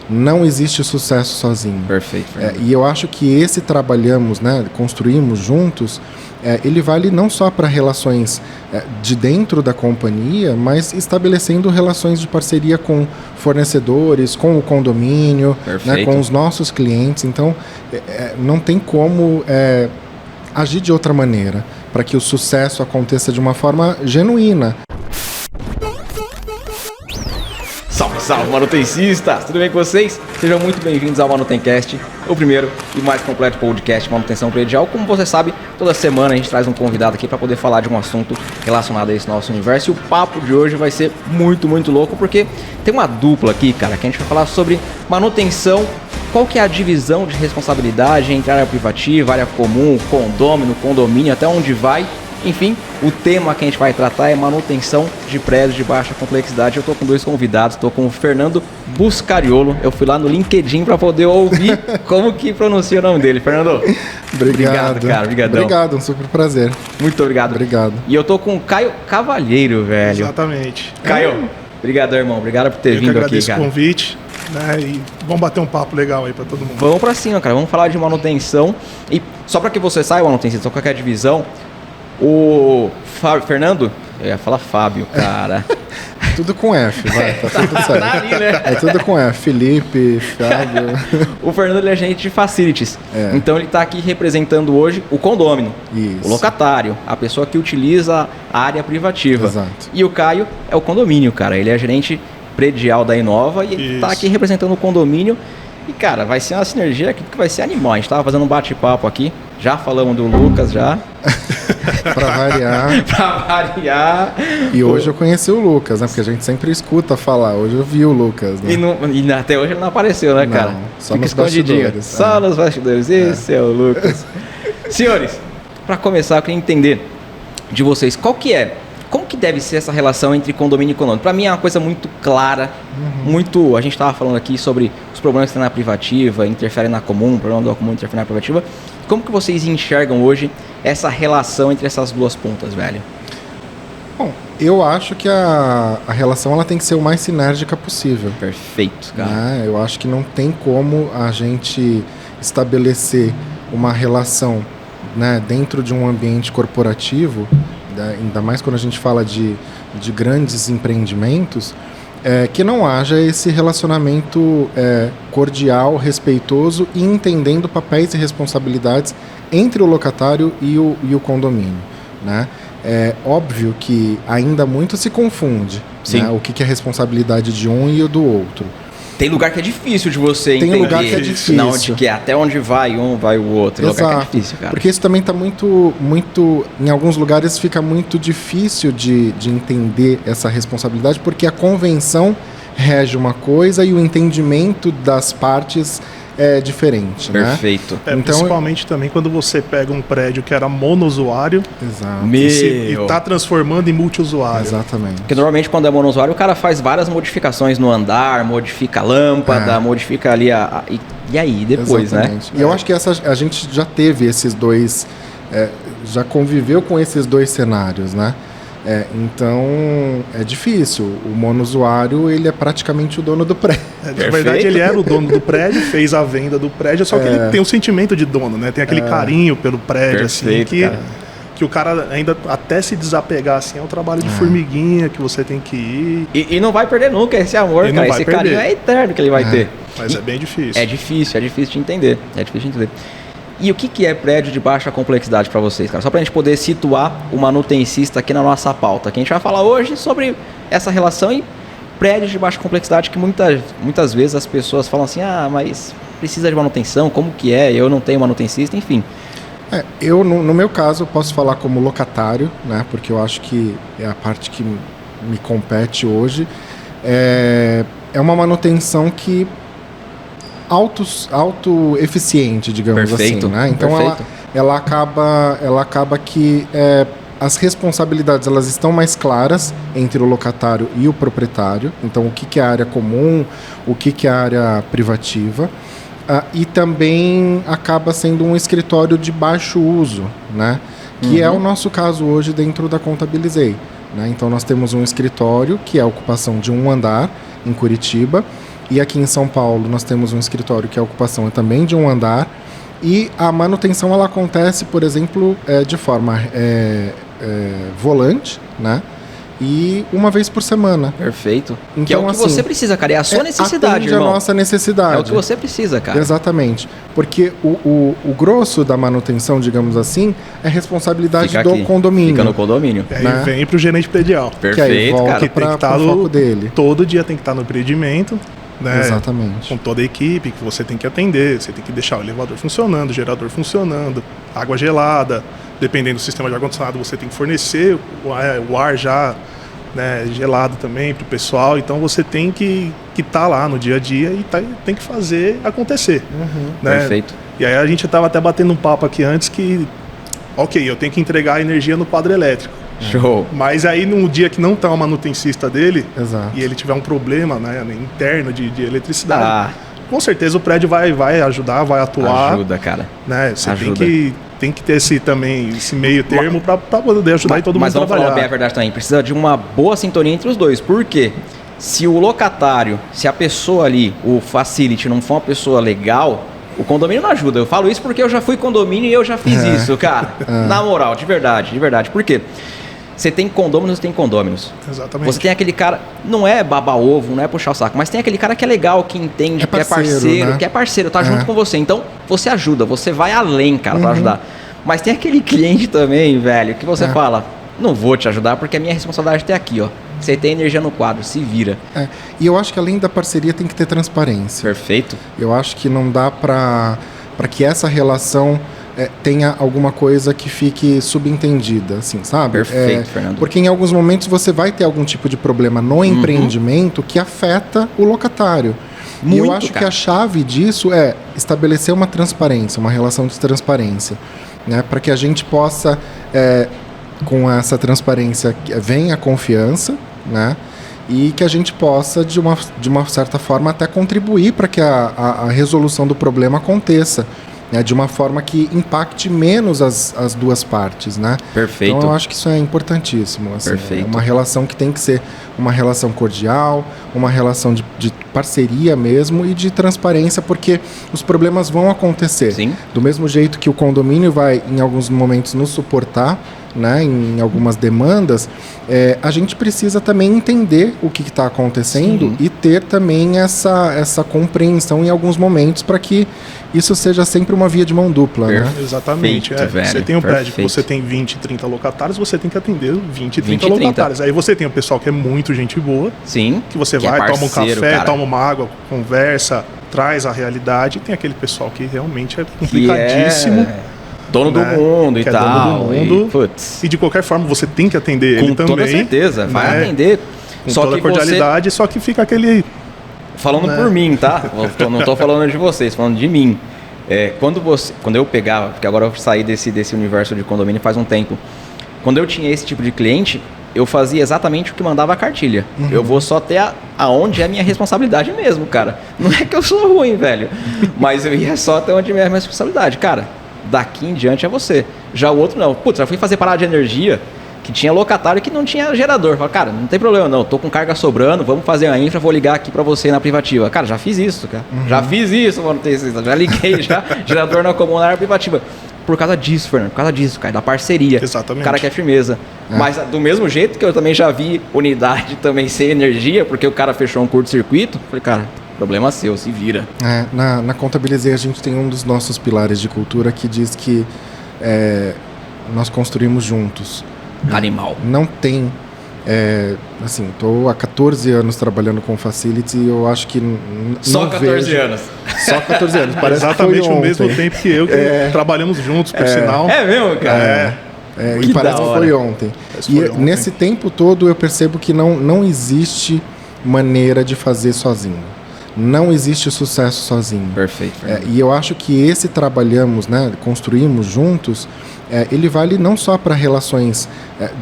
não existe sucesso sozinho. Perfeito. E eu acho que esse trabalhamos, né, construímos juntos, ele vale não só para relações de dentro da companhia, mas estabelecendo relações de parceria com fornecedores, com o condomínio, né, com os nossos clientes. Então, não tem como agir de outra maneira para que o sucesso aconteça de uma forma genuína. Salve, salve, manutencistas! Tudo bem com vocês? Sejam muito bem-vindos ao Manutencast, o primeiro e mais completo podcast de manutenção predial. Como você sabe, toda semana a gente traz um convidado aqui para poder falar de um assunto relacionado a esse nosso universo. E o papo de hoje vai ser muito, muito louco, porque tem uma dupla aqui, cara, que a gente vai falar sobre manutenção. Qual que é a divisão de responsabilidade entre área privativa, área comum, condomínio, até onde vai? Enfim, o tema que a gente vai tratar é manutenção de prédios de baixa complexidade. Eu estou com dois convidados, estou com o Fernando Buscariolo. Eu fui lá no LinkedIn para poder ouvir como que pronuncia o nome dele. Fernando, obrigado, cara. Obrigadão. Obrigado, um super prazer. Muito obrigado. Obrigado. E eu estou com o Caio Cavalheiro, velho. Exatamente. Caio, obrigado, irmão. Obrigado por ter vindo aqui, cara. Eu agradeço o convite. Né, e vamos bater um papo legal aí pra todo mundo. Vamos pra cima, cara. Vamos falar de manutenção. E só pra que você saiba, manutenção, só qualquer divisão, o Fernando, eu ia falar Fábio, cara. Tudo com F, vai, tá tudo certo. Tá ali, né? É tudo com F, Felipe, Fábio. O Fernando, ele é agente de facilities. Então ele tá aqui representando hoje o condômino, o locatário, a pessoa que utiliza a área privativa. Exato. E o Caio é o condomínio, cara. Ele é gerente predial da Inova e ele tá aqui representando o condomínio. E, cara, vai ser uma sinergia que vai ser animal. A gente tava fazendo um bate-papo aqui, já falamos do Lucas, já. Pra variar. Pra variar. E hoje eu conheci o Lucas, né? Porque a gente sempre escuta falar. Hoje eu vi o Lucas, né? E até hoje ele não apareceu, né, cara? Não, só fica nos escondidinho. bastidores. Só nos bastidores. Esse é o Lucas. Senhores, pra começar, eu queria entender de vocês como que deve ser essa relação entre condomínio e condomínio? Para mim é uma coisa muito clara, a gente estava falando aqui sobre os problemas que tem na privativa, interferem na comum, o problema da comum interfere na privativa. Como que vocês enxergam hoje essa relação entre essas duas pontas, velho? Bom, eu acho que a relação ela tem que ser o mais sinérgica possível. Perfeito, cara. Né? Eu acho que não tem como a gente estabelecer uma relação, né, dentro de um ambiente corporativo, ainda mais quando a gente fala de grandes empreendimentos, que não haja esse relacionamento cordial, respeitoso e entendendo papéis e responsabilidades entre o locatário e o condomínio, né? É óbvio que ainda muito se confunde, né, o que é responsabilidade de um e o do outro. Tem lugar que é difícil de você entender. Tem lugar que é difícil. Não, de que até onde vai um, vai o outro. Exato. Lugar que é difícil, cara. Porque isso também está muito... Em alguns lugares fica muito difícil de entender essa responsabilidade, porque a convenção rege uma coisa e o entendimento das partes é diferente. Perfeito. Né? Então, principalmente também quando você pega um prédio que era monousuário e está transformando em multiusuário. Exatamente. Porque normalmente quando é monousuário o cara faz várias modificações no andar, modifica a lâmpada, modifica ali e aí depois, exatamente, né? E eu acho que a gente já teve esses dois, já conviveu com esses dois cenários, né? Então é difícil. O monousuário, ele é praticamente o dono do prédio. Na verdade, ele era o dono do prédio, fez a venda do prédio, só que ele tem um sentimento de dono, né? Tem aquele carinho pelo prédio, perfeito, assim, que o cara ainda até se desapegar, assim, é um trabalho de formiguinha que você tem que ir. E não vai perder nunca esse amor, cara. Esse carinho é eterno que ele vai ter. Mas é bem difícil. É difícil de entender. E o que é prédio de baixa complexidade para vocês, cara? Só pra gente poder situar o manutencista aqui na nossa pauta. Que a gente vai falar hoje sobre essa relação e prédios de baixa complexidade que muitas vezes as pessoas falam assim, mas precisa de manutenção, como que é? Eu não tenho manutencista, enfim. Eu, no meu caso, eu posso falar como locatário, né? Porque eu acho que é a parte que me compete hoje. É uma manutenção que auto-eficiente, digamos perfeito, assim, né? Então ela acaba que as responsabilidades elas estão mais claras entre o locatário e o proprietário. Então o que é a área comum, o que é a área privativa, e também acaba sendo um escritório de baixo uso, né? Que é o nosso caso hoje dentro da Contabilizei, né? Então nós temos um escritório que é a ocupação de um andar em Curitiba, E aqui em São Paulo nós temos um escritório que a ocupação é também de um andar. E a manutenção ela acontece, por exemplo, de forma volante, né? E uma vez por semana. Perfeito. Então, que é o que assim, você precisa, cara. É a sua necessidade, atende irmão. a nossa necessidade. É o que você precisa, cara. Exatamente. Porque o grosso da manutenção, digamos assim, é responsabilidade Fica do aqui. condomínio. Fica no condomínio. E aí Né? vem pro gerente predial. Que aí Perfeito, volta cara. Que tem que estar pro foco dele. todo dia tem que estar no empreendimento, né? Exatamente. Com toda a equipe que você tem que atender, você tem que deixar o elevador funcionando, o gerador funcionando, água gelada, dependendo do sistema de ar-condicionado, você tem que fornecer o ar já, né, gelado também para o pessoal. Então você tem que estar lá no dia a dia e tem que fazer acontecer. Né? Perfeito. E aí a gente estava até batendo um papo aqui antes que, ok, eu tenho que entregar a energia no quadro elétrico. Show. Mas aí no dia que não tá o manutencista dele Exato. e ele tiver um problema, né, interno de eletricidade, com certeza o prédio vai ajudar, vai atuar. Ajuda, cara. Né? Você Ajuda. tem que ter esse meio termo para poder ajudar e todo mundo Mas vamos trabalhar. falar bem a verdade também. Precisa de uma boa sintonia entre os dois. Por quê? Se o locatário, se a pessoa ali, o facility, não for uma pessoa legal, o condomínio não ajuda. Eu falo isso porque eu já fui condomínio e eu já fiz isso, cara. Na moral, de verdade, de verdade. Por quê? Você tem condôminos e tem condôminos. Exatamente. Você tem aquele cara, não é baba-ovo, não é puxar o saco, mas tem aquele cara que é legal, que entende, que é parceiro, né? que é parceiro, tá junto com você. Então, você ajuda, você vai além, cara, pra ajudar. Mas tem aquele cliente também, velho, que você fala, não vou te ajudar porque a minha responsabilidade tá aqui, ó. Você tem energia no quadro, se vira. E eu acho que além da parceria tem que ter transparência. Perfeito. Eu acho que não dá para que essa relação tenha alguma coisa que fique subentendida, assim, sabe? Perfeito, Fernando. Porque em alguns momentos você vai ter algum tipo de problema no empreendimento que afeta o locatário. E eu acho que a chave disso é estabelecer uma transparência, uma relação de transparência, né? Para que a gente possa, com essa transparência, venha a confiança, né? E que a gente possa, de uma certa forma, até contribuir para que a resolução do problema aconteça, né, de uma forma que impacte menos as duas partes, né? Perfeito. Então eu acho que isso é importantíssimo. Assim, Perfeito. É uma relação que tem que ser uma relação cordial, uma relação de parceria mesmo e de transparência, porque os problemas vão acontecer. Sim. Do mesmo jeito que o condomínio vai, em alguns momentos, nos suportar, né, em algumas demandas, a gente precisa também entender o que está acontecendo e ter também essa compreensão em alguns momentos para que isso seja sempre uma via de mão dupla. Né? Exatamente. Velho, você tem um prédio que perfeito. você tem 20, 30 locatários, você tem que atender 20 e 30 20 e 30. locatários. Aí você tem o pessoal que é muito gente boa, Sim. que você Que é vai, toma um parceiro, café, cara. toma uma água, conversa, traz a realidade. E tem aquele pessoal que realmente é Que complicadíssimo. dono do né? mundo e Que é tal. dono do mundo. E, putz, E de qualquer forma você tem que atender ele com também. toda certeza, vai né? atender. Com Só toda que a cordialidade, só que fica aquele... falando né? por mim, tá? Não tô falando de vocês, falando de mim. Quando eu pegava, porque agora eu saí desse universo de condomínio faz um tempo. Quando eu tinha esse tipo de cliente, eu fazia exatamente o que mandava a cartilha. Eu vou só até aonde é minha responsabilidade mesmo, cara. Não é que eu sou ruim, velho. Mas eu ia só até onde é minha responsabilidade. Cara, daqui em diante é você. Já o outro não. Putz, já fui fazer parada de energia que tinha locatário que não tinha gerador. Falei, cara, não tem problema não. Tô com carga sobrando, vamos fazer a infra, vou ligar aqui pra você na privativa. Cara, já fiz isso, cara. Já fiz isso, mano. Já liguei, já. Gerador na comum na área privativa. Por causa disso, Fernando. Por causa disso, cara. Da parceria. Exatamente. O cara quer firmeza. Mas do mesmo jeito que eu também já vi unidade também sem energia, porque o cara fechou um curto-circuito. Falei, cara, problema seu, se vira. Na Contabilizei a gente tem um dos nossos pilares de cultura que diz que nós construímos juntos. Animal. Não tem... assim, estou há 14 anos trabalhando com Facility e eu acho que Só não 14 vejo... anos. Só 14 anos. Parece Exatamente que foi o mesmo ontem. tempo que eu, que trabalhamos juntos, por sinal. É mesmo, cara? E Que parece da que hora. foi ontem. Parece que E foi ontem. nesse tempo todo eu percebo que não existe maneira de fazer sozinho. Não existe sucesso sozinho. Perfeito. E eu acho que esse trabalhamos, né, construímos juntos, ele vale não só para relações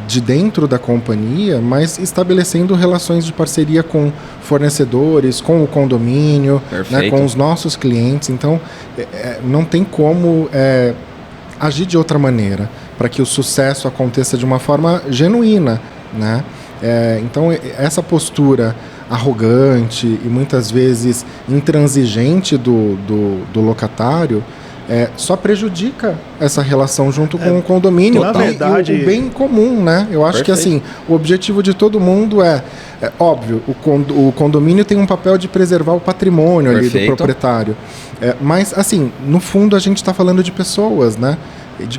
de dentro da companhia, mas estabelecendo relações de parceria com fornecedores, com o condomínio, né, com os nossos clientes. Então, não tem como agir de outra maneira para que o sucesso aconteça de uma forma genuína, né? Então, essa postura arrogante e muitas vezes intransigente do locatário, só prejudica essa relação junto com o condomínio na verdade, e o bem comum, né? Eu acho que assim, o objetivo de todo mundo é óbvio, o condomínio tem um papel de preservar o patrimônio ali do proprietário. Mas, assim, no fundo a gente está falando de pessoas, né?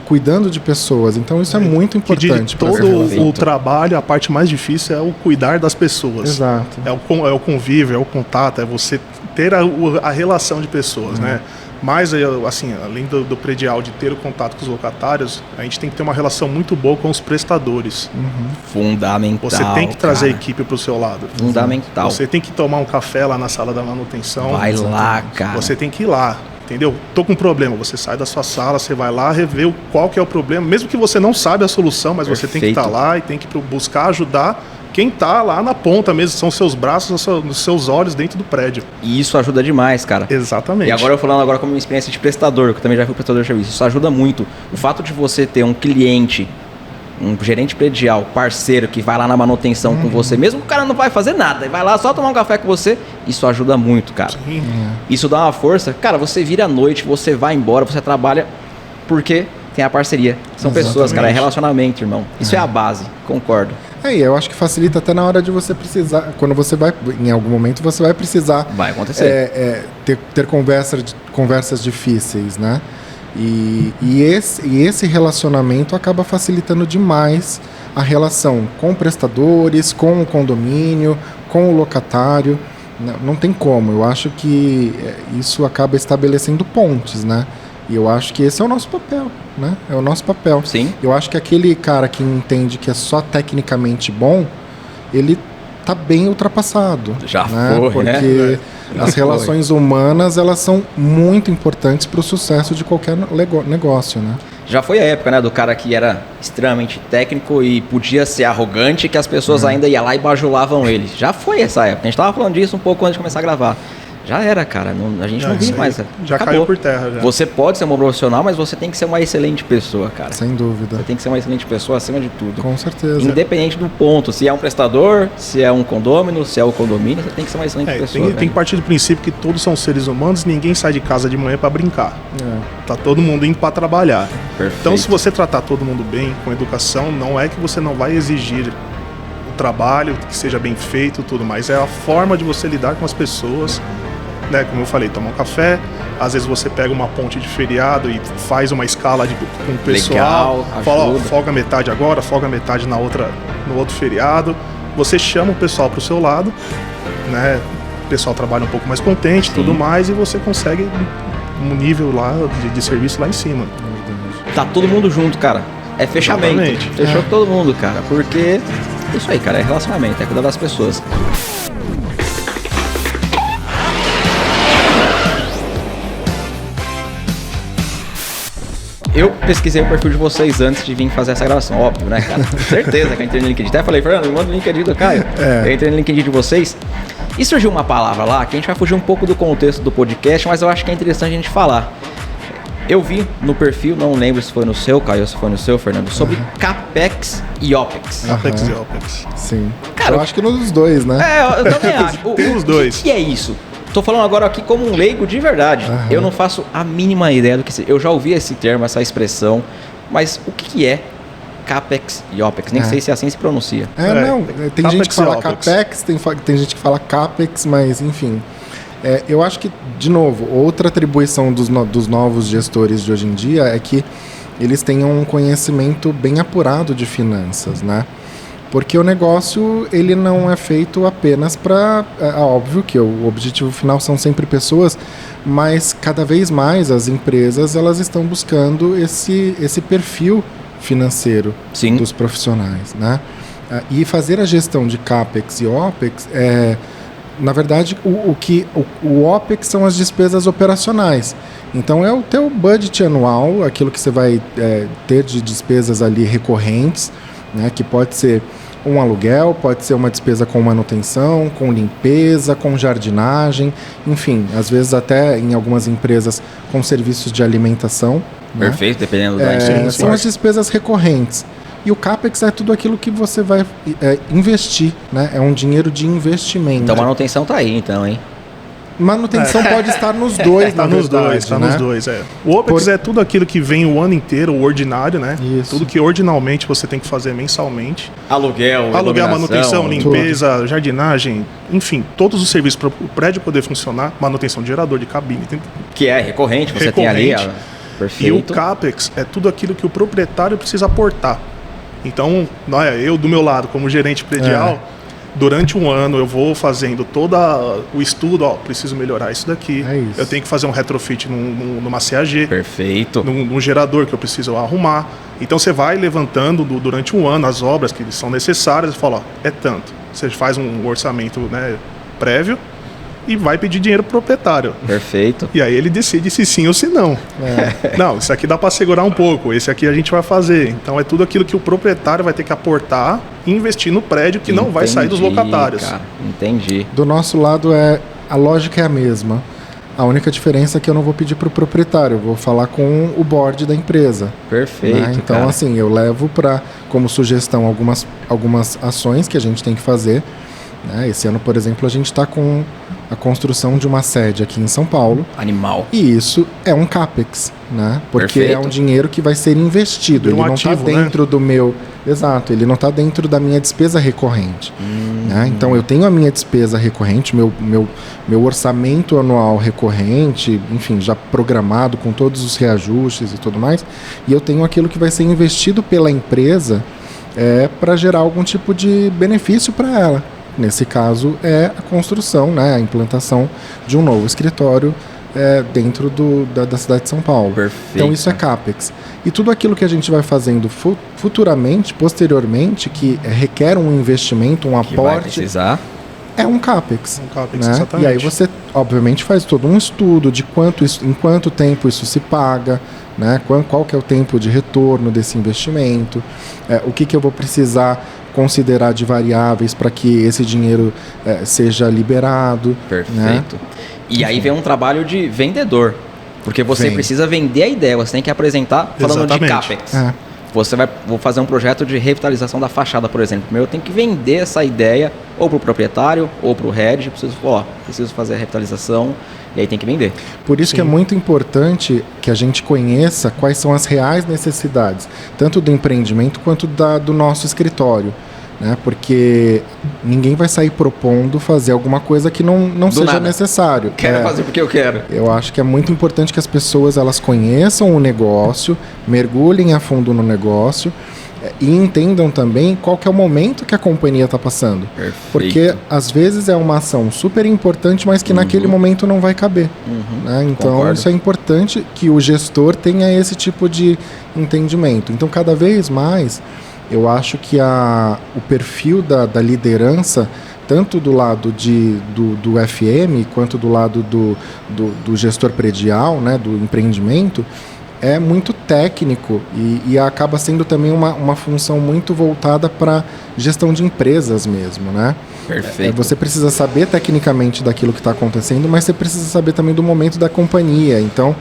Cuidando de pessoas. Então isso é muito importante. De todo o trabalho, a parte mais difícil é o cuidar das pessoas. Exato. É o convívio, é o contato, é você ter a relação de pessoas, né? Mas, assim, além do predial de ter o contato com os locatários, a gente tem que ter uma relação muito boa com os prestadores. Fundamental. Você tem que trazer a equipe para o seu lado. Fundamental. Você tem que tomar um café lá na sala da manutenção. Vai lá, cara. Você tem que ir lá. Entendeu? Tô com um problema, você sai da sua sala, você vai lá rever qual que é o problema, mesmo que você não saiba a solução, mas você tem que estar lá e tem que buscar ajudar quem está lá na ponta mesmo, são seus braços, os seus olhos dentro do prédio. E isso ajuda demais, cara. Exatamente. E agora eu falando agora como minha experiência de prestador, que eu também já fui prestador de serviço, isso ajuda muito. O fato de você ter um cliente, um gerente predial, parceiro, que vai lá na manutenção com você, mesmo que o cara não vai fazer nada, e vai lá só tomar um café com você, isso ajuda muito, cara. Sim. Isso dá uma força. Cara, você vira à noite, você vai embora, você trabalha, porque tem a parceria. São pessoas, cara, é relacionamento, irmão. Isso é a base, concordo. E eu acho que facilita até na hora de você precisar, quando você vai, em algum momento você vai precisar... Vai acontecer. Ter conversas difíceis, né? E esse relacionamento acaba facilitando demais a relação com prestadores, com o condomínio, com o locatário. Não tem como. Eu acho que isso acaba estabelecendo pontes, né? E eu acho que esse é o nosso papel, né? É o nosso papel. Sim. Eu acho que aquele cara que entende que é só tecnicamente bom, ele tá bem ultrapassado. Já né? foi, porque as relações humanas, elas são muito importantes para o sucesso de qualquer negócio, né? Já foi a época, né, do cara que era extremamente técnico e podia ser arrogante, que as pessoas ainda iam lá e bajulavam ele. Já foi essa época. A gente tava falando disso um pouco antes de começar a gravar. Já era, cara. A gente não vive mais. Já acabou. caiu por terra. Já. Você pode ser um profissional, mas você tem que ser uma excelente pessoa, cara. Sem dúvida. Você tem que ser uma excelente pessoa acima de tudo. Com certeza. Independente do ponto. Se é um prestador, se é um condômino, se é o condomínio, você tem que ser uma excelente pessoa. Tem que partir do princípio que todos são seres humanos, ninguém sai de casa de manhã para brincar. Tá todo mundo indo para trabalhar. Perfeito. Então, se você tratar todo mundo bem, com educação, não é que você não vai exigir o trabalho, que seja bem feito, tudo, mas é a forma de você lidar com as pessoas. Né, como eu falei, tomar um café, às vezes você pega uma ponte de feriado e faz uma escala com o pessoal, fala, folga metade agora, folga metade no outro feriado, você chama o pessoal para o seu lado, né, o pessoal trabalha um pouco mais contente, tudo mais, e você consegue um nível lá de serviço lá em cima. Tá todo mundo junto, cara, é fechamento. Exatamente. Fechou todo mundo, cara, porque isso aí, cara, é relacionamento, é cuidar das pessoas. Eu pesquisei o perfil de vocês antes de vir fazer essa gravação, óbvio, né, cara? Certeza que eu entrei no LinkedIn. Até falei, Fernando, me manda o LinkedIn do Caio. Eu entrei no LinkedIn de vocês e surgiu uma palavra lá que a gente vai fugir um pouco do contexto do podcast, mas eu acho que é interessante a gente falar. Eu vi no perfil, não lembro se foi no seu, Caio, ou se foi no seu, Fernando, sobre CAPEX e OPEX. CAPEX e OPEX. Sim. Cara, eu acho que nos dois, né? Eu também acho. Tem os dois. O que é isso? Tô falando agora aqui como um leigo de verdade. Eu não faço a mínima ideia do que seja. Eu já ouvi esse termo, essa expressão, mas o que é CAPEX e OPEX? Nem sei se assim se pronuncia. Não. Tem gente que fala CAPEX, CAPEX, tem gente que fala CAPEX, mas enfim. Eu acho que, de novo, outra atribuição dos novos gestores de hoje em dia é que eles tenham um conhecimento bem apurado de finanças, né? Porque o negócio, ele não é feito apenas para... óbvio que o objetivo final são sempre pessoas, mas cada vez mais as empresas, elas estão buscando esse perfil financeiro dos profissionais, né? E fazer a gestão de CAPEX e OPEX, na verdade, o OPEX são as despesas operacionais. Então, é o teu budget anual, aquilo que você vai ter de despesas ali recorrentes, né, que pode ser um aluguel, pode ser uma despesa com manutenção, com limpeza, com jardinagem, enfim, às vezes até em algumas empresas com serviços de alimentação. Perfeito, né? dependendo da São as despesas recorrentes. E o CAPEX é tudo aquilo que você vai investir, né? É um dinheiro de investimento. Então manutenção tá aí, então, hein? Manutenção pode estar nos dois, Tá nos dois, nos dois, é. O OPEX é tudo aquilo que vem o ano inteiro, o ordinário, né? Isso. Tudo que ordinalmente você tem que fazer mensalmente. Aluguel, Manutenção, tudo. limpeza, jardinagem, enfim, todos os serviços para o prédio poder funcionar, manutenção de gerador, de cabine. Que é recorrente, você tem ali. Perfeito. E o CAPEX é tudo aquilo que o proprietário precisa aportar. Então, eu do meu lado, como gerente predial, durante um ano eu vou fazendo todo o estudo, preciso melhorar isso daqui. Eu tenho que fazer um retrofit numa CAG. Perfeito. Num gerador que eu preciso arrumar. Então você vai levantando durante um ano as obras que são necessárias e fala, é tanto. Você faz um orçamento, né, prévio e vai pedir dinheiro pro proprietário. Perfeito. E aí ele decide se sim ou se não. Não, isso aqui dá para segurar um pouco, esse aqui a gente vai fazer. Então é tudo aquilo que o proprietário vai ter que aportar e investir no prédio que não vai sair dos locatários. Cara, entendi. Do nosso lado, a lógica é a mesma. A única diferença é que eu não vou pedir para o proprietário, eu vou falar com o board da empresa. Perfeito, né? Então, cara. assim, eu levo como sugestão algumas ações que a gente tem que fazer. Né? Esse ano, por exemplo, a gente está com a construção de uma sede aqui em São Paulo. Animal. E isso é um CAPEX, né? Porque Perfeito. é um dinheiro que vai ser investido. Ele não está dentro do meu... Exato, ele não está dentro da minha despesa recorrente. Né? Então, eu tenho a minha despesa recorrente, meu orçamento anual recorrente, enfim, já programado com todos os reajustes e tudo mais. E eu tenho aquilo que vai ser investido pela empresa para gerar algum tipo de benefício para ela. Nesse caso, é a construção, né, a implantação de um novo escritório dentro da cidade de São Paulo. Perfeito. Então, isso é CAPEX. E tudo aquilo que a gente vai fazendo futuramente, posteriormente, que requer um investimento, um Que vai aporte, precisar. é um CAPEX. Um CAPEX, né? exatamente. E aí você, obviamente, faz todo um estudo de em quanto tempo isso se paga, né? Qual que é o tempo de retorno desse investimento, o que eu vou precisar considerar de variáveis para que esse dinheiro seja liberado. Perfeito. Né? E aí vem um trabalho de vendedor. Porque você precisa vender a ideia, você tem que apresentar falando de CAPEX. Vou fazer um projeto de revitalização da fachada, por exemplo. Eu tenho que vender essa ideia ou para o proprietário ou para o head. Preciso fazer a revitalização e aí tem que vender. Por isso que é muito importante que a gente conheça quais são as reais necessidades, tanto do empreendimento quanto do nosso escritório. Né? Porque ninguém vai sair propondo fazer alguma coisa que não seja nada. Necessário. Quero fazer porque eu quero. Eu acho que é muito importante que as pessoas elas conheçam o negócio, mergulhem a fundo no negócio e entendam também qual que é o momento que a companhia está passando. Perfeito. Porque às vezes é uma ação super importante, mas que naquele momento não vai caber. Né? Então Concordo. isso é importante que o gestor tenha esse tipo de entendimento. Então cada vez mais eu acho que o perfil da liderança, tanto do lado do FM, quanto do lado do gestor predial, né, do empreendimento, é muito técnico e acaba sendo também uma função muito voltada para gestão de empresas mesmo, né? Perfeito. Você precisa saber tecnicamente daquilo que está acontecendo, mas você precisa saber também do momento da companhia. Então,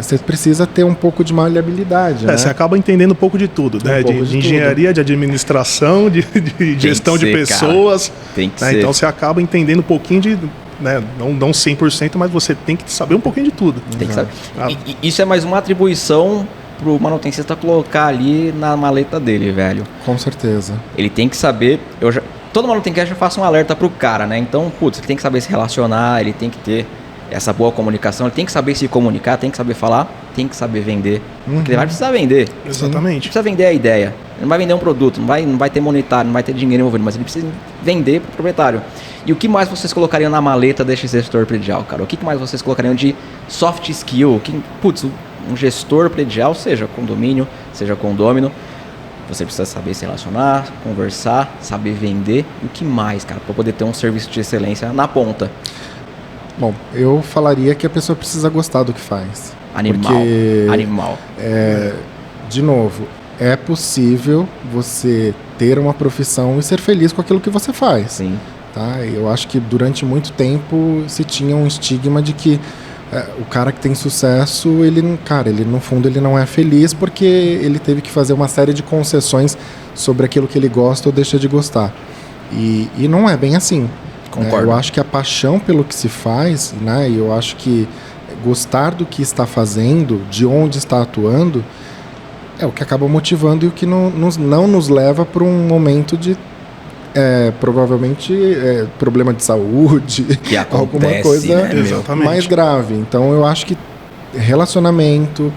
você precisa ter um pouco de maleabilidade. Né? Você acaba entendendo um pouco de tudo, né? De engenharia, de administração, de gestão de pessoas. Cara. Tem que né? ser. Então você acaba entendendo um pouquinho de. Né? Não 100%, mas você tem que saber um pouquinho de tudo. Tem que saber. E isso é mais uma atribuição pro manutencista colocar ali na maleta dele, velho. Com certeza. Ele tem que saber. Todo manutencista já faz um alerta pro cara, né? Então, ele tem que saber se relacionar, ele tem que ter essa boa comunicação, ele tem que saber se comunicar, tem que saber falar, tem que saber vender. Porque ele vai precisar vender. Exatamente. Ele precisa vender a ideia. Ele não vai vender um produto, não vai ter monetário, não vai ter dinheiro envolvido, mas ele precisa vender para o proprietário. E o que mais vocês colocariam na maleta deste gestor predial, cara? O que mais vocês colocariam de soft skill? Um gestor predial, seja condomínio, seja condômino, você precisa saber se relacionar, conversar, saber vender. E o que mais, cara, para poder ter um serviço de excelência na ponta? Bom, eu falaria que a pessoa precisa gostar do que faz. Animal. De novo, é possível você ter uma profissão e ser feliz com aquilo que você faz. Sim. Tá? Eu acho que durante muito tempo se tinha um estigma de que o cara que tem sucesso, ele no fundo ele não é feliz porque ele teve que fazer uma série de concessões sobre aquilo que ele gosta ou deixa de gostar. E não é bem assim. Concordo. Eu acho que a paixão pelo que se faz, né, e eu acho que gostar do que está fazendo, de onde está atuando, é o que acaba motivando e o que não nos leva para um momento de provavelmente problema de saúde, que acontece, alguma coisa mais grave. Então eu acho que relacionamento,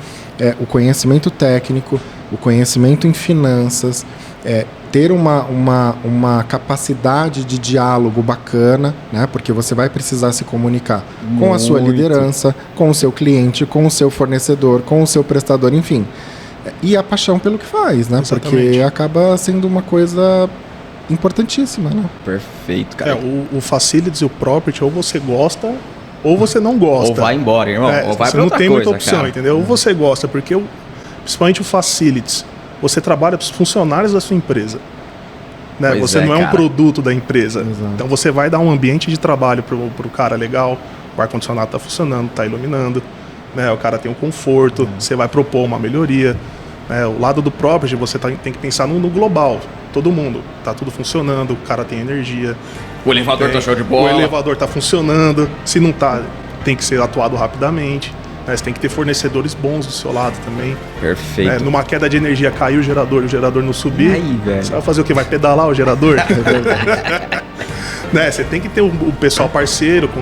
o conhecimento técnico, o conhecimento em finanças, ter uma capacidade de diálogo bacana, né? Porque você vai precisar se comunicar com a sua liderança, com o seu cliente, com o seu fornecedor, com o seu prestador, enfim. E a paixão pelo que faz, né? Exatamente. Porque acaba sendo uma coisa importantíssima, né? Perfeito, cara. O facilities e o property, ou você gosta ou você não gosta. Ou vai embora, irmão. Ou vai você pra não outra tem coisa, muita opção, cara. entendeu? Ou você gosta, porque principalmente o facilities, você trabalha para os funcionários da sua empresa. Né? Pois Você não é um cara. produto da empresa. Exato. Então você vai dar um ambiente de trabalho pro cara legal, o ar-condicionado está funcionando, está iluminando, né? O cara tem um conforto, você vai propor uma melhoria. O lado do property, você tem que pensar no global. Todo mundo, tá tudo funcionando, o cara tem energia. O elevador tá show de O bola. elevador tá funcionando. Se não tá, tem que ser atuado rapidamente. Você tem que ter fornecedores bons do seu lado também. Perfeito. Numa queda de energia, caiu o gerador não subir. Aí, velho. Você vai fazer o quê? Vai pedalar o gerador? Você tem que ter o pessoal parceiro que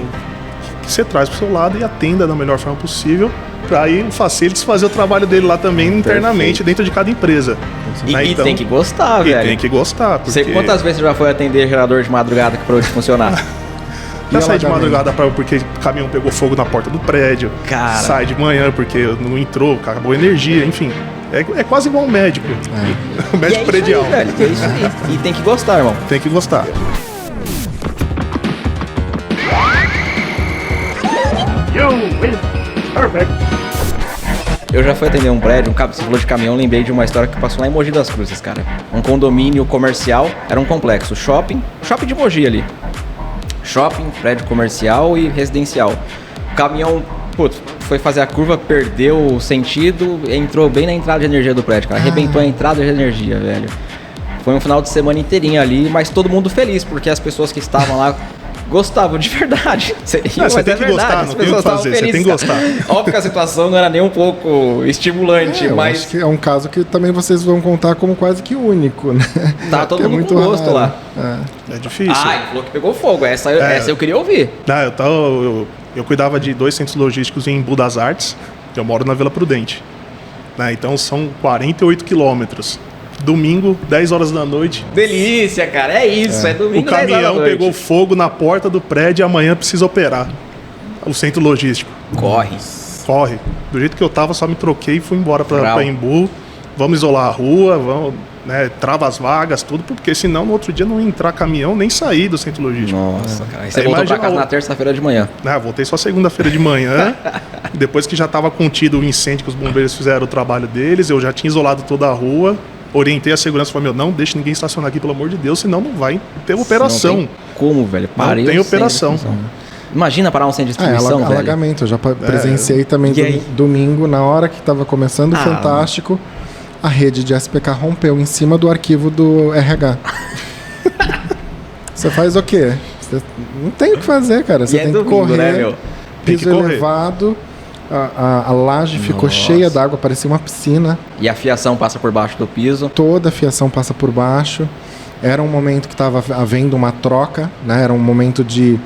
você traz pro seu lado e atenda da melhor forma possível. Para aí o Facilities fazer o trabalho dele lá também internamente, dentro de cada empresa. E tem que gostar, velho. Tem que gostar. Você quantas vezes você já foi atender gerador de madrugada que parou de funcionar? Já sai de madrugada porque o caminhão pegou fogo na porta do prédio. Cara. Sai de manhã porque não entrou, acabou a energia, enfim. É quase igual um médico. Um médico predial. Aí, velho, é isso aí. E tem que gostar, irmão. Tem que gostar. Eu já fui atender um prédio, você falou de caminhão, lembrei de uma história que passou lá em Mogi das Cruzes, cara. Um condomínio comercial, era um complexo, shopping de Mogi ali. Shopping, prédio comercial e residencial. O caminhão, foi fazer a curva, perdeu o sentido, entrou bem na entrada de energia do prédio, cara. Arrebentou a entrada de energia, velho. Foi um final de semana inteirinho ali, mas todo mundo feliz, porque as pessoas que estavam lá gostavam de verdade. Você tem que gostar, não tem o que fazer, você tem que gostar. Óbvio que a situação não era nem um pouco estimulante, eu mas acho que é um caso que também vocês vão contar como quase que único, né? tá todo mundo com gosto raro. lá. É difícil. Ele falou que pegou fogo, essa eu queria ouvir. Eu cuidava de 2 centros logísticos em Embu das Artes, eu moro na Vila Prudente. Então são 48 quilômetros. Domingo, 10 horas da noite. Delícia, cara, é isso, é domingo, O caminhão pegou fogo na porta do prédio e amanhã precisa operar o centro logístico. Corre. Do jeito que eu tava, só me troquei e fui embora pra Embu. Vamos isolar a rua, vamos, trava as vagas, tudo, porque senão no outro dia não ia entrar caminhão nem sair do centro logístico. Nossa, cara. Aí você voltou pra casa na terça-feira de manhã. Voltei só segunda-feira de manhã. Depois que já estava contido o incêndio, que os bombeiros fizeram o trabalho deles, eu já tinha isolado toda a rua. Orientei a segurança e falei, não deixe ninguém estacionar aqui, pelo amor de Deus, senão não vai ter operação. Não tem como, velho? Não tem operação. Imagina parar um centro de distribuição, velho. Alagamento, eu já presenciei também domingo, na hora que estava começando o Fantástico, a rede de SPK rompeu em cima do arquivo do RH. Você faz o quê? Você não tem o que fazer, cara. Você tem que correr, né, meu? piso elevado... A laje ficou cheia d'água, parecia uma piscina. E a fiação passa por baixo do piso. Toda a fiação passa por baixo. Era um momento que estava havendo uma troca, né? Era um momento de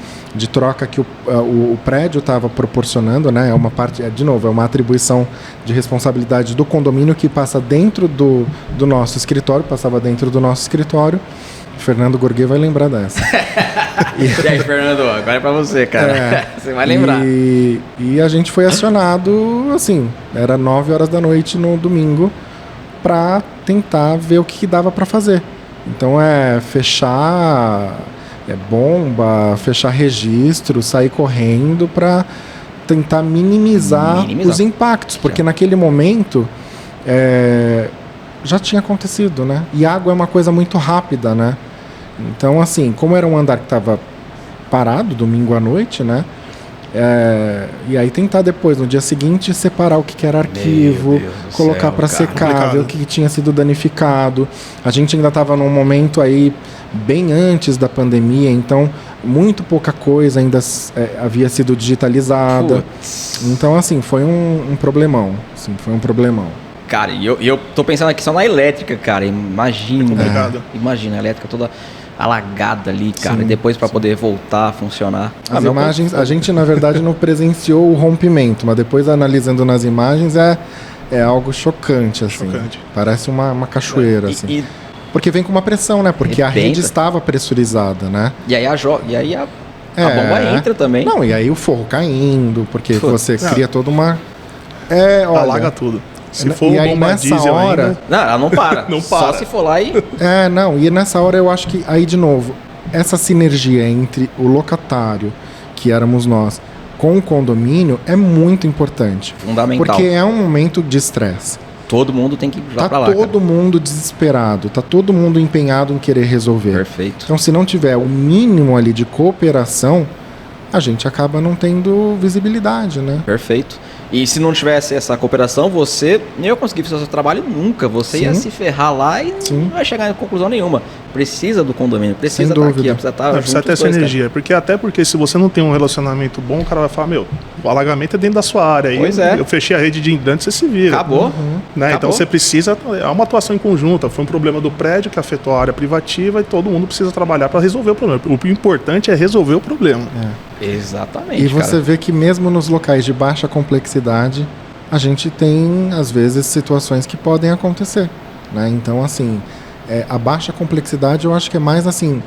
troca que o prédio estava proporcionando, né? É uma parte, de novo, é uma atribuição de responsabilidade do condomínio que passa dentro do nosso escritório, passava dentro do nosso escritório. Fernando Gorguet vai lembrar dessa. E aí, Fernando, agora é pra você, cara. Você vai lembrar. E a gente foi acionado, assim, era 9 horas da noite no domingo para tentar ver o que dava para fazer. Então fechar bomba, fechar registro, sair correndo para tentar minimizar os impactos, porque naquele momento já tinha acontecido, né? E água é uma coisa muito rápida, né? Então, assim, como era um andar que estava parado domingo à noite, né? E aí tentar depois, no dia seguinte, separar o que era arquivo, Meu Deus do colocar céu, para cara. secar, Complicado. ver o que tinha sido danificado. A gente ainda estava num momento aí bem antes da pandemia, então muito pouca coisa ainda havia sido digitalizada. Putz. Então, assim, foi um problemão. Sim, foi um problemão. Cara, e eu tô pensando aqui só na elétrica, cara. Imagina. complicado. Imagina, a elétrica toda alagada ali, cara. Sim, E depois pra poder voltar a funcionar. As meu imagens, a gente na verdade não presenciou o rompimento, mas depois analisando nas imagens é algo chocante, assim. Chocante. Parece uma cachoeira, assim. E Porque vem com uma pressão, né? Porque a Arrebenta. rede estava pressurizada, né? a bomba entra também. Não, e aí o forro caindo, porque Putz. você Não. cria toda uma... olha, Alaga tudo. Se e for aí bomba nessa diesel hora- ainda, Não, ela não para. Não Só para. se for lá e... não, e nessa hora eu acho que, aí de novo, essa sinergia entre o locatário, que éramos nós, com o condomínio é muito importante. Fundamental. Porque é um momento de estresse. Todo mundo tem que ir Tá pra lá, todo mundo desesperado, tá todo mundo empenhado em querer resolver. cara. Perfeito. Então, se não tiver o mínimo ali de cooperação, a gente acaba não tendo visibilidade, né? Perfeito. E se não tivesse essa cooperação, você nem ia conseguir fazer o seu trabalho nunca. Você ia Sim. se ferrar lá e Sim. não vai chegar em conclusão nenhuma. Precisa do condomínio, precisa Sem estar aqui, dúvida. precisa estar não, junto precisa ter os essa dois, cara. energia. Até porque se você não tem um relacionamento bom, o cara vai falar, o alagamento é dentro da sua área. Aí Pois é. eu fechei a rede de hidrantes, você se vira. Acabou. Né? Acabou. Então você precisa. É uma atuação em conjunta. Foi um problema do prédio que afetou a área privativa e todo mundo precisa trabalhar para resolver o problema. O importante é resolver o problema. Exatamente, E você cara. vê que mesmo nos locais de baixa complexidade, a gente tem, às vezes, situações que podem acontecer, né? Então, assim, a baixa complexidade eu acho que é mais assim,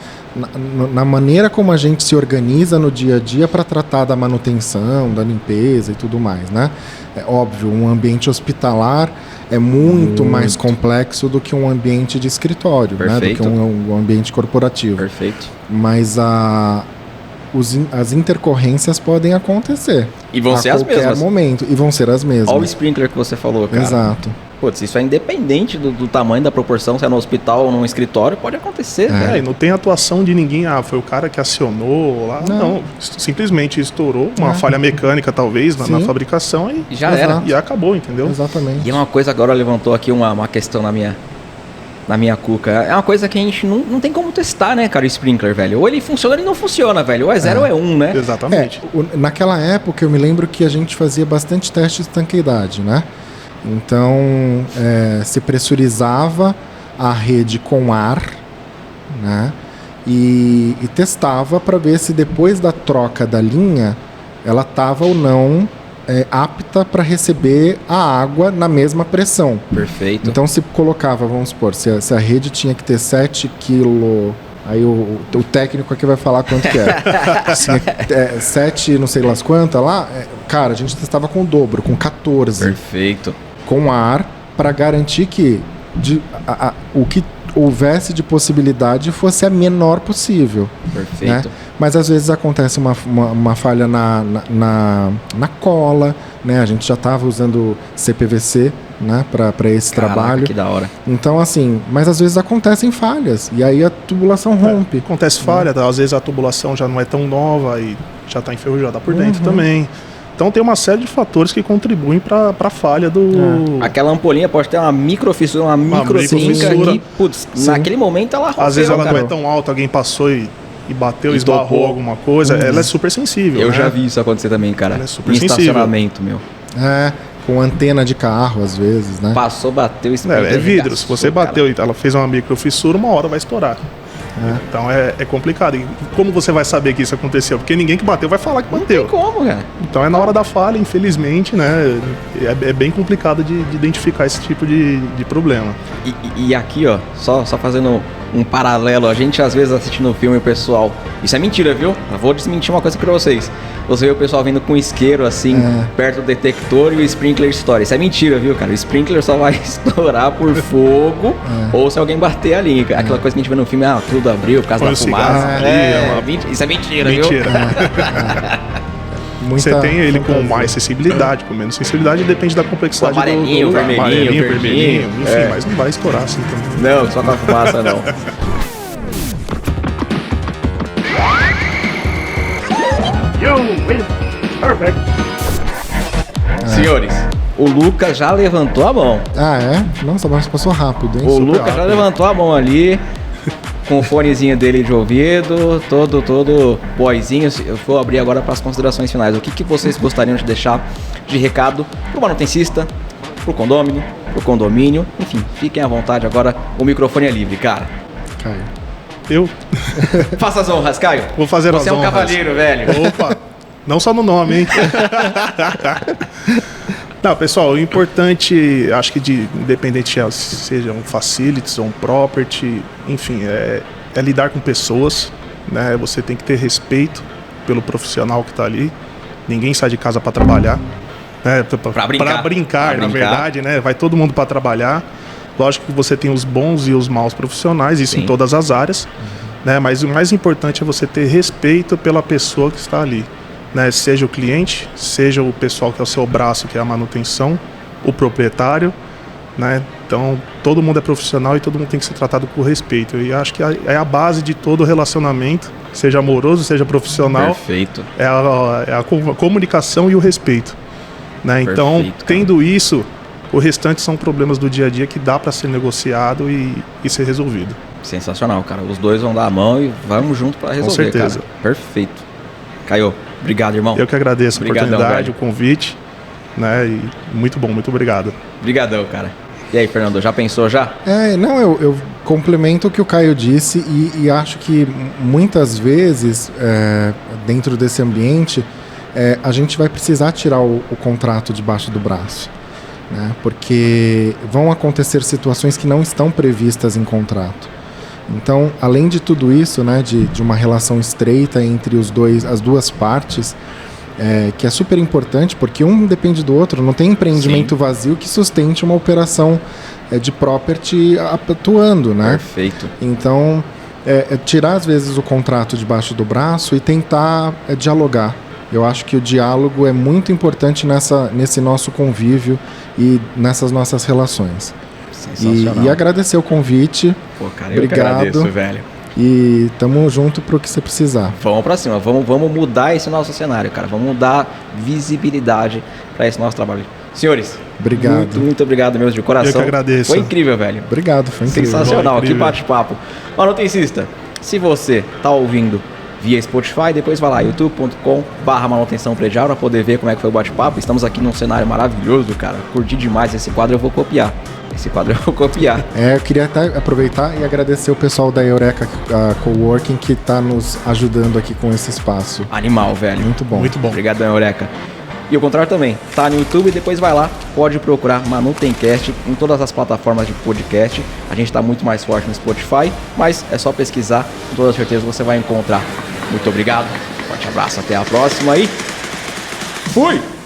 na maneira como a gente se organiza no dia a dia para tratar da manutenção, da limpeza e tudo mais, né? É óbvio, um ambiente hospitalar é muito mais complexo do que um ambiente de escritório, né? Do que Perfeito. um ambiente corporativo. Perfeito. Mas as intercorrências podem acontecer. E vão a ser as qualquer mesmas. momento. E vão ser as mesmas. Olha o sprinkler que você falou, cara. Exato. Putz, isso é independente do tamanho da proporção, se é no hospital ou num escritório, pode acontecer, velho. E não tem atuação de ninguém. Foi o cara que acionou lá. Não. Simplesmente estourou. Uma falha mecânica, talvez, na Sim. fabricação E já Exato. era. e acabou, entendeu? Exatamente. E uma coisa agora levantou aqui uma questão na minha cuca. É uma coisa que a gente não tem como testar, né, cara, o sprinkler, velho. Ou ele funciona ou ele não funciona, velho. Ou é 0 ou é 1, né? Exatamente. Naquela época eu me lembro que a gente fazia bastante teste de estanqueidade, né? Então se pressurizava a rede com ar, né? E testava para ver se depois da troca da linha ela estava ou não apta para receber a água na mesma pressão. Perfeito. Então se colocava, vamos supor, se a rede tinha que ter 7 kg, aí o técnico aqui vai falar quanto que é. 7 não sei las quantas lá, cara, a gente testava com o dobro, com 14, Perfeito. com ar, para garantir que o que houvesse de possibilidade fosse a menor possível. Perfeito. Né? Mas às vezes acontece uma falha na cola, né? A gente já estava usando CPVC, né? Para esse Caraca, trabalho. que da hora. Então, assim, mas às vezes acontecem falhas e aí a tubulação rompe. Acontece falha, às vezes a tubulação já não é tão nova e já está enferrujada por dentro também. Então tem uma série de fatores que contribuem para a falha do. Aquela ampolinha pode ter uma microfissura, uma microfissura microfissura. que, putz, Sim. naquele momento ela rompeu, Às vezes ela cara. não é tão alta, alguém passou e bateu, Estopou. esbarrou alguma coisa. Ela é super sensível. Eu né? já vi isso acontecer também, cara. Ela é super em sensível. estacionamento, meu. Com antena de carro, às vezes, né? Passou, bateu, É vidro. Se arregaçou, você cara. bateu e ela fez uma microfissura, uma hora vai estourar. Então é complicado. E como você vai saber que isso aconteceu? Porque ninguém que bateu vai falar que Não tem bateu. como, cara. Então é na hora da falha, infelizmente, né? É bem complicado de identificar esse tipo de problema. E aqui, ó, só fazendo um paralelo, a gente às vezes assistindo o filme, o pessoal... Isso é mentira, viu? Eu vou desmentir uma coisa aqui pra vocês. Você vê o pessoal vindo com isqueiro, assim, perto do detector e o sprinkler estoura. Isso é mentira, viu, cara? O sprinkler só vai estourar por fogo ou se alguém bater a linha. Aquela coisa que a gente vê no filme, tudo abriu por causa Põe da um cigarro fumaça. ali, Isso é mentira, Mentira. viu? Você tem ele com fantasia. mais sensibilidade, com menos sensibilidade, depende da complexidade O amarelinho, do lugar. vermelhinho, verdinho. Enfim, mas não vai estourar assim também. Não, só com a fumaça, não. You win. Senhores, o Lucas já levantou a mão. Ah, é? Nossa, mas passou rápido, hein? O Super Lucas já rápido. levantou a mão ali, com o fonezinho dele de ouvido, todo boizinho. Eu vou abrir agora para as considerações finais. O que vocês gostariam de deixar de recado pro manutencista, pro condomínio, enfim, fiquem à vontade agora, o microfone é livre, cara. Caio. Eu Faça as honras, Caio. vou fazer as Você é um honras. cavaleiro, velho. Opa, não só no nome, hein? Não, pessoal, o importante, acho que independente seja um facilities ou um property, enfim, é lidar com pessoas, né? Você tem que ter respeito pelo profissional que está ali. Ninguém sai de casa para trabalhar, né? Para brincar, na verdade, né? Vai todo mundo para trabalhar. Lógico que você tem os bons e os maus profissionais, isso Sim. em todas as áreas, né? Mas o mais importante é você ter respeito pela pessoa que está ali. Né, seja o cliente, seja o pessoal que é o seu braço, que é a manutenção, o proprietário, né? Então todo mundo é profissional e todo mundo tem que ser tratado com respeito. E acho que é a base de todo relacionamento, seja amoroso, seja profissional. Perfeito. É a comunicação e o respeito, né? Então, Perfeito, cara. tendo isso, o restante são problemas do dia a dia que dá para ser negociado e ser resolvido. Sensacional, cara. Os dois vão dar a mão e vamos junto para resolver, certeza. cara. Perfeito. Caio, obrigado, irmão. Eu que agradeço a Obrigadão, oportunidade, velho. o convite, né? E muito bom, muito obrigado. Obrigadão, cara. E aí, Fernando, já pensou já? Não, eu complemento o que o Caio disse e acho que muitas vezes, dentro desse ambiente, a gente vai precisar tirar o contrato debaixo do braço, né? Porque vão acontecer situações que não estão previstas em contrato. Então, além de tudo isso, né, de uma relação estreita entre as duas partes, que é super importante, porque um depende do outro, não tem empreendimento vazio que sustente uma operação de property atuando, né? Perfeito. Então, tirar às vezes o contrato debaixo do braço e tentar dialogar. Eu acho que o diálogo é muito importante nesse nosso convívio e nessas nossas relações. Sensacional. E agradecer o convite. Pô, cara, Obrigado. eu que agradeço, velho. E tamo junto pro que você precisar. Vamos pra cima, vamos mudar esse nosso cenário, cara. Vamos dar visibilidade pra esse nosso trabalho. Senhores, Obrigado. muito obrigado mesmo, de coração. Eu que agradeço. Foi incrível, velho. Obrigado, foi incrível. Sensacional, Incrível. que bate-papo. Manutencista, se você tá ouvindo via Spotify, depois vai lá, youtube.com/manutenção predial para poder ver como é que foi o bate-papo. Estamos aqui num cenário maravilhoso, cara. Curti demais esse quadro, eu vou copiar. Eu queria até aproveitar e agradecer o pessoal da Eureka Coworking que tá nos ajudando aqui com esse espaço. Animal, velho. Muito bom. Muito bom. Obrigadão, Eureka. E o contrário também, tá no YouTube, depois vai lá, pode procurar Manutencast em todas as plataformas de podcast. A gente tá muito mais forte no Spotify, mas é só pesquisar, com toda certeza você vai encontrar. Muito obrigado, forte abraço, até a próxima e fui!